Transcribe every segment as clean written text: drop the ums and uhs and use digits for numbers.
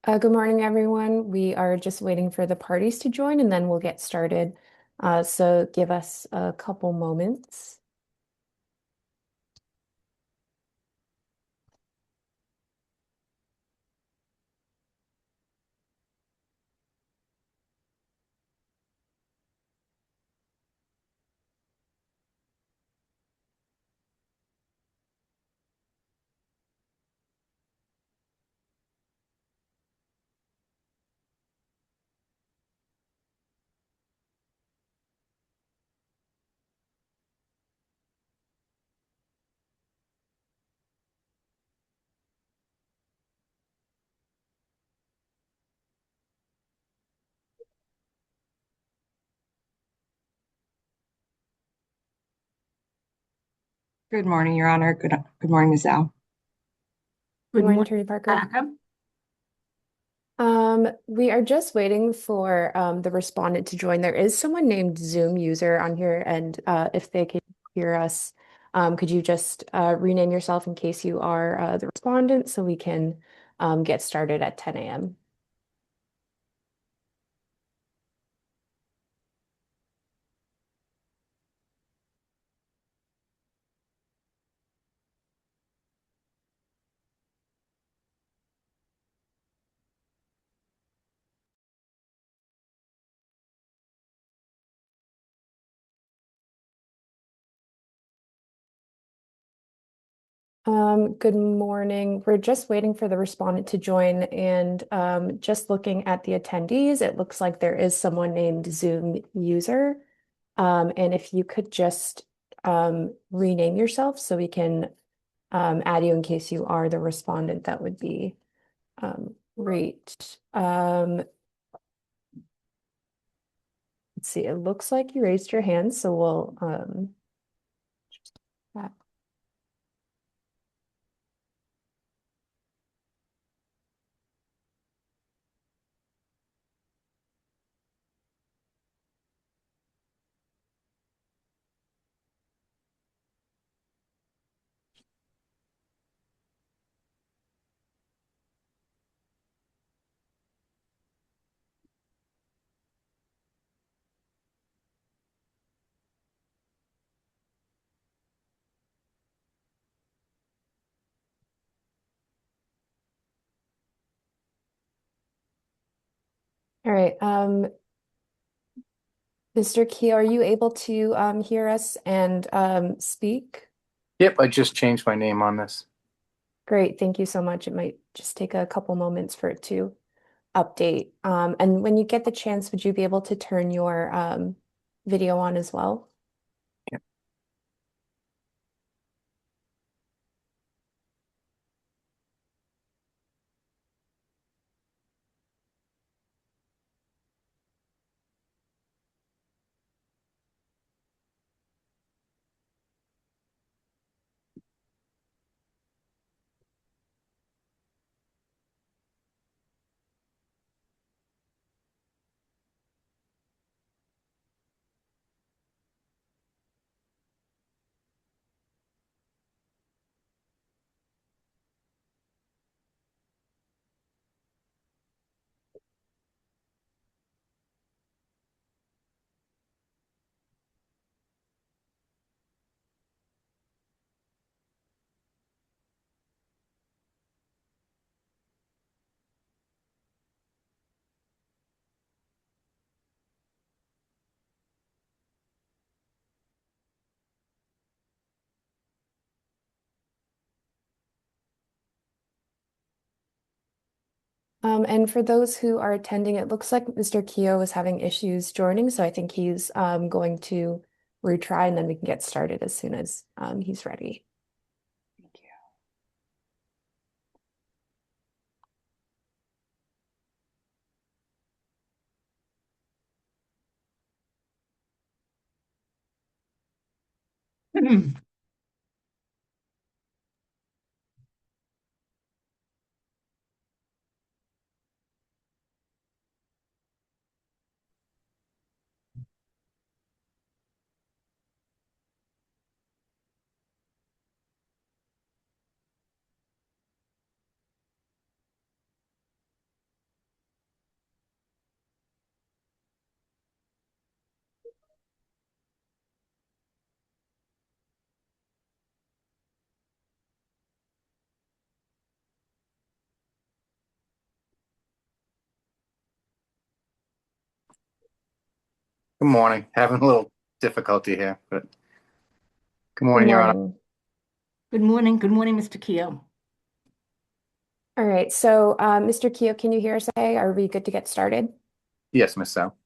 Good morning, everyone. We are just waiting for the parties to join and then we'll get started. So give us a couple moments. Good morning, Your Honor. Good morning, Ms. Al. Good Good morning, morning, Attorney Parker. Rebecca. We are just waiting for the respondent to join. There is someone named Zoom user on here, and if they can hear us, could you just rename yourself in case you are the respondent so we can get started at 10 a.m. Good morning. We're just waiting for the respondent to join and just looking at the attendees, it looks like there is someone named Zoom user. And if you could just rename yourself so we can add you in case you are the respondent, that would be great. Let's see, it looks like you raised your hand, so we'll uh, all right. Mr. Key, are you able to hear us and speak? Yep, I just changed my name on this. Great, thank you so much. It might just take a couple moments for it to update. And when you get the chance, would you be able to turn your video on as well? Yep. And for those who are attending, it looks like Mr. Keough is having issues joining, so I think he's going to retry and then we can get started as soon as he's ready. Thank you. Good morning. Having a little difficulty here, but good Good morning, Your Honor. morning. Good morning. Good morning, Mr. Keough. All right, so Mr. Keough, can you hear us okay? Are we good to get started? Yes, Miss Sal.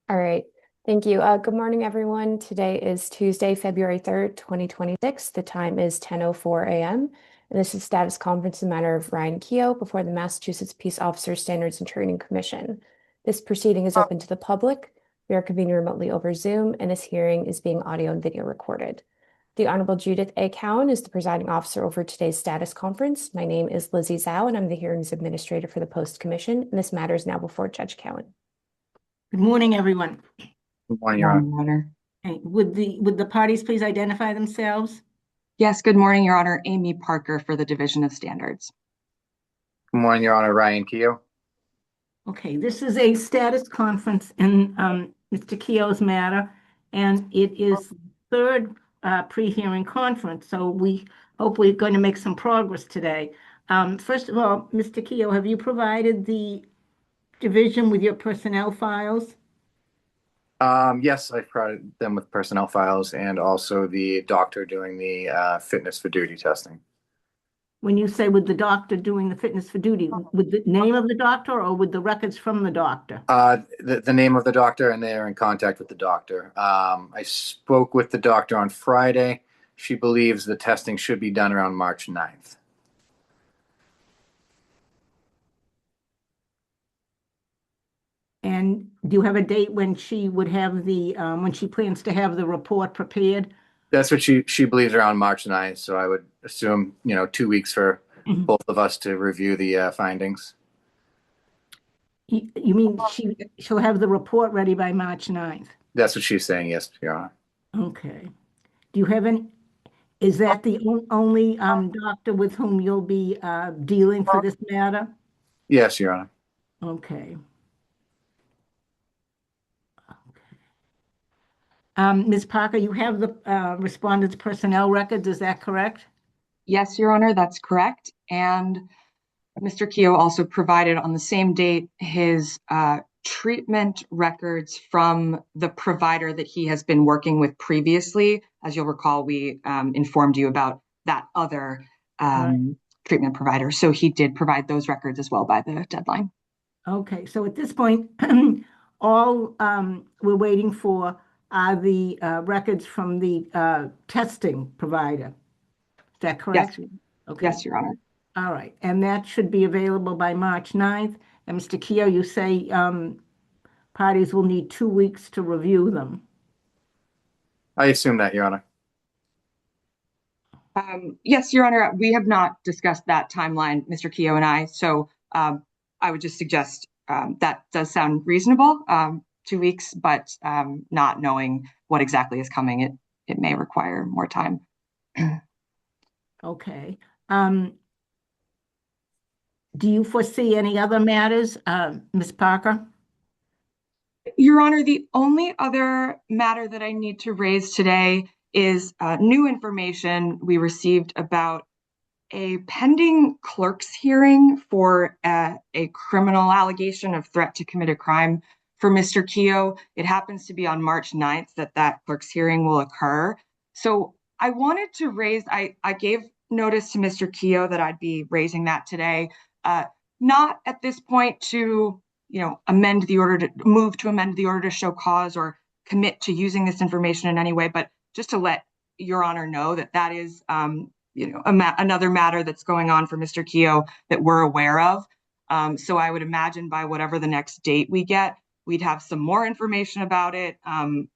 All right, thank you. Good morning, everyone. Today is Tuesday, February 3rd, 2026. The time is 10:04 a.m. And this is status conference in the matter of Ryan Keough before the Massachusetts Peace Officers Standards and Training Commission. This proceeding is open to the public. We are convening remotely over Zoom, and this hearing is being audio and video recorded. The Honorable Judith A. Cowin is the presiding officer over today's status conference. My name is Lizzie Zhao, and I'm the hearings administrator for the Post Commission, and this matter is now before Judge Cowin. Good morning, everyone. Good morning, Your Honor. Your Honor. Hey, would the parties please identify themselves? Yes, good morning, Your Honor. Amy Parker for the Division of Standards. Good morning, Your Honor. Ryan Keough. Okay, this is a status conference in Mr. Keough's matter, and it is the third pre-hearing conference, so we hope we're going to make some progress today. First of all, Mr. Keough, have you provided the division with your personnel files? Yes, I provided them with personnel files and also the doctor doing the fitness for duty testing. When you say with the doctor doing the fitness for duty, with the name of the doctor or with the records from the doctor? The name of the doctor, and they are in contact with the doctor. I spoke with the doctor on Friday. She believes the testing should be done around March 9th. And do you have a date when she would have when she plans to have the report prepared? That's what she believes around March 9th. So I would assume, 2 weeks for both of us to review the findings. You mean she'll have the report ready by March 9th? That's what she's saying, yes, Your Honor. Okay. Do you have is that the only doctor with whom you'll be dealing for this matter? Yes, Your Honor. Okay. Ms. Parker, you have the respondent's personnel records, is that correct? Yes, Your Honor, that's correct. And Mr. Keough also provided on the same date his treatment records from the provider that he has been working with previously. As you'll recall, we informed you about that other treatment provider. So he did provide those records as well by the deadline. Okay, so at this point, all we're waiting for are the records from the testing provider. Is that correct? Yes. Okay. Yes, Your Honor. All right, and that should be available by March 9th. And Mr. Keough, you say parties will need 2 weeks to review them. I assume that, Your Honor. Yes, Your Honor, we have not discussed that timeline, Mr. Keough and I. So I would just suggest that does sound reasonable, 2 weeks, but not knowing what exactly is coming, it may require more time. Okay. Do you foresee any other matters, Ms. Parker? Your Honor, the only other matter that I need to raise today is new information we received about a pending clerk's hearing for a criminal allegation of threat to commit a crime for Mr. Keough. It happens to be on March 9th that clerk's hearing will occur. So I wanted to raise, I gave notice to Mr. Keough that I'd be raising that today. Not at this point to, amend the order to move to amend the order to show cause or commit to using this information in any way, but just to let Your Honor know that is, another matter that's going on for Mr. Keough that we're aware of. So I would imagine by whatever the next date we get, we'd have some more information about it.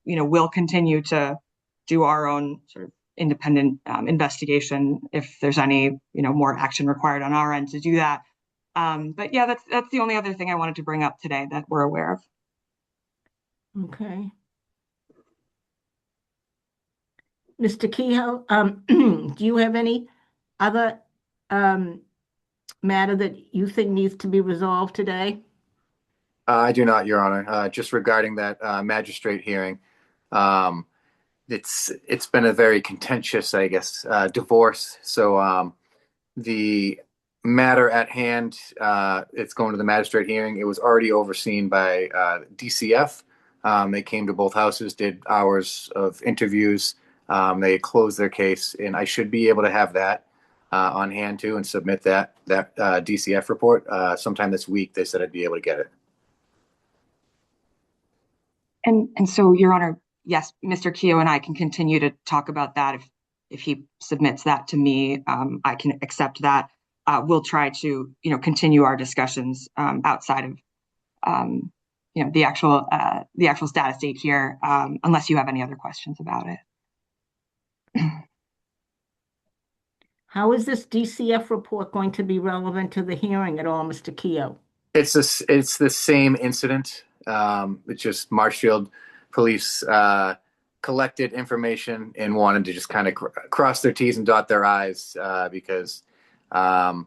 We'll continue to do our own sort of independent investigation if there's any, more action required on our end to do that. But yeah, that's the only other thing I wanted to bring up today that we're aware of. Okay. Mr. Keough, do you have any other matter that you think needs to be resolved today? I do not, Your Honor. Just regarding that magistrate hearing, it's been a very contentious, I guess, divorce. So the matter at hand, it's going to the magistrate hearing. It was already overseen by DCF, They came to both houses, did hours of interviews. They closed their case, and I should be able to have that on hand too and submit that DCF report sometime this week. They said I'd be able to get it. And so, Your Honor, yes, Mr. Keough and I can continue to talk about that. If he submits that to me, I can accept that. We'll try to, continue our discussions outside of, the actual status date here, unless you have any other questions about it. How is this DCF report going to be relevant to the hearing at all, Mr. Keough? It's the same incident. It's just Marshfield police collected information and wanted to just kind of cross their T's and dot their I's because my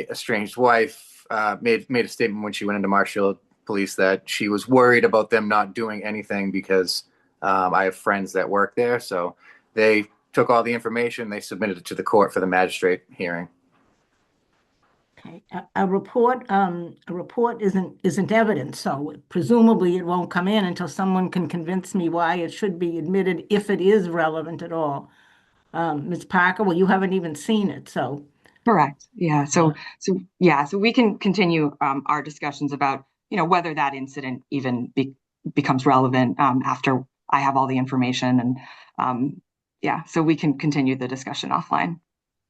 estranged wife made a statement when she went into Marshfield police that she was worried about them not doing anything because I have friends that work there. So they took all the information, they submitted it to the court for the magistrate hearing. Okay, a report isn't evidence, so presumably it won't come in until someone can convince me why it should be admitted if it is relevant at all. Ms. Parker, well, you haven't even seen it, so. Correct. Yeah. So we can continue our discussions about, whether that incident even becomes relevant after I have all the information, and so we can continue the discussion offline.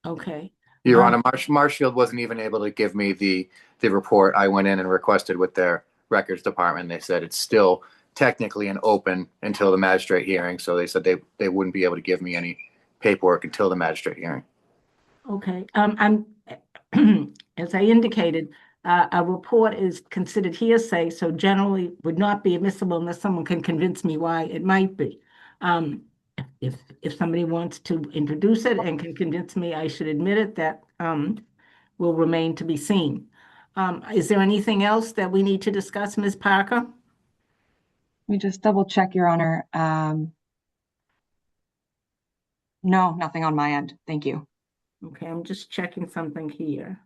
Okay. Your Honor, Marshfield wasn't even able to give me the report I went in and requested with their records department. They said it's still technically an open until the magistrate hearing. So they said they wouldn't be able to give me any paperwork until the magistrate hearing. Okay. As I indicated, a report is considered hearsay, so generally would not be admissible unless someone can convince me why it might be. If somebody wants to introduce it and can convince me I should admit it, that will remain to be seen. Is there anything else that we need to discuss, Ms. Parker? Let me just double check, Your Honor. No, nothing on my end. Thank you. Okay, I'm just checking something here.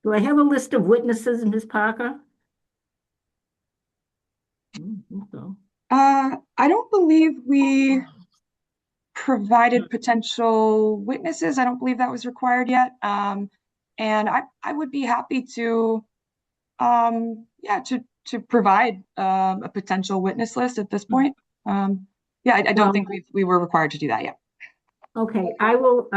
Do I have a list of witnesses, Ms. Parker? So. I don't believe we provided potential witnesses. I don't believe that was required yet. And I would be happy to provide a potential witness list at this point. I don't think we were required to do that yet. Okay, I will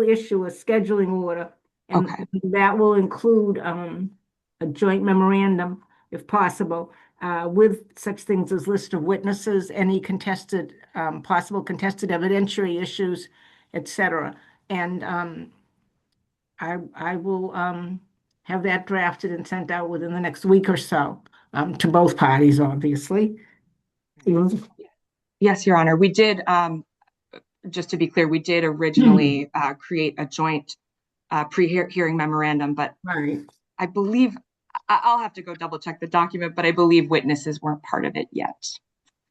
issue a scheduling order, and that will include a joint memorandum, if possible, with such things as list of witnesses, any contested, possible contested evidentiary issues, etc. And I will have that drafted and sent out within the next week or so to both parties, obviously. Yes, Your Honor. We did, just to be clear, we did originally create a joint pre-hearing memorandum, but right. I believe, I'll have to go double check the document, but I believe witnesses weren't part of it yet.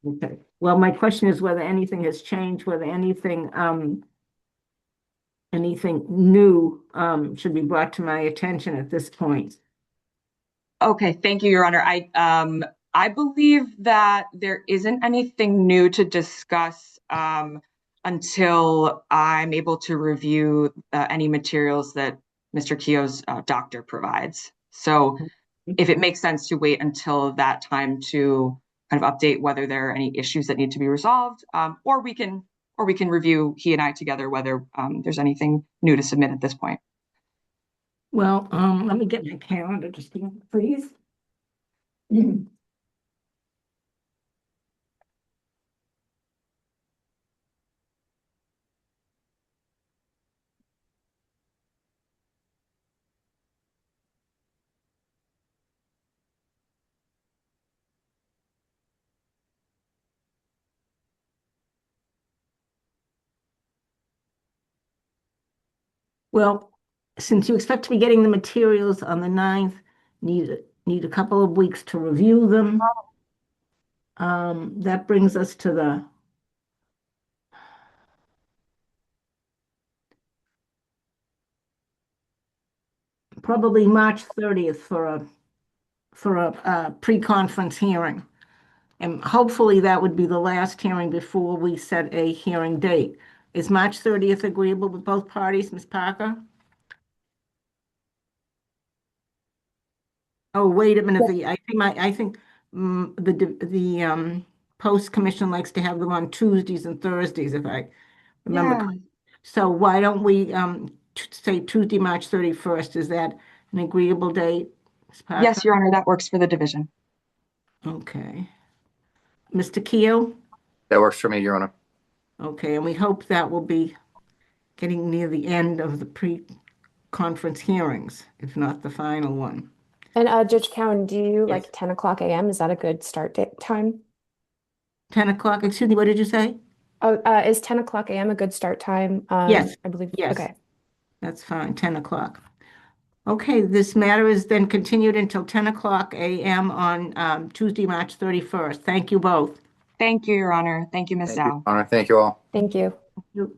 Okay. Well, my question is whether anything has changed, whether anything new should be brought to my attention at this point. Okay, thank you, Your Honor. I believe that there isn't anything new to discuss until I'm able to review any materials that Mr. Keough's doctor provides. So if it makes sense to wait until that time to kind of update whether there are any issues that need to be resolved, or we can review, he and I together, whether there's anything new to submit at this point. Well, let me get my calendar just a minute, please. Well, since you expect to be getting the materials on the 9th, need a couple of weeks to review them. That brings us to the probably March 30th for a pre-conference hearing. And hopefully that would be the last hearing before we set a hearing date. Is March 30th agreeable with both parties, Ms. Parker? Oh, wait a minute. I think the Post Commission likes to have them on Tuesdays and Thursdays, if I remember. Yeah. correctly. So why don't we say Tuesday, March 31st? Is that an agreeable date, Ms. Parker? Yes, Your Honor, that works for the division. Okay. Mr. Keough? That works for me, Your Honor. Okay, and we hope that will be getting near the end of the pre-conference hearings, if not the final one. And Judge Cowin, do you Yes. like 10 o'clock a.m.? Is that a good start date time? 10 o'clock, excuse me, what did you say? Oh, is 10 o'clock a.m. a good start time? Yes. I believe. Yes. Okay. That's fine, 10 o'clock. Okay, this matter is then continued until 10 o'clock a.m. on Tuesday, March 31st. Thank you both. Thank you, Your Honor. Thank you, Ms. Thank you, Zhao. Your Honor. Thank you all. Thank you. You-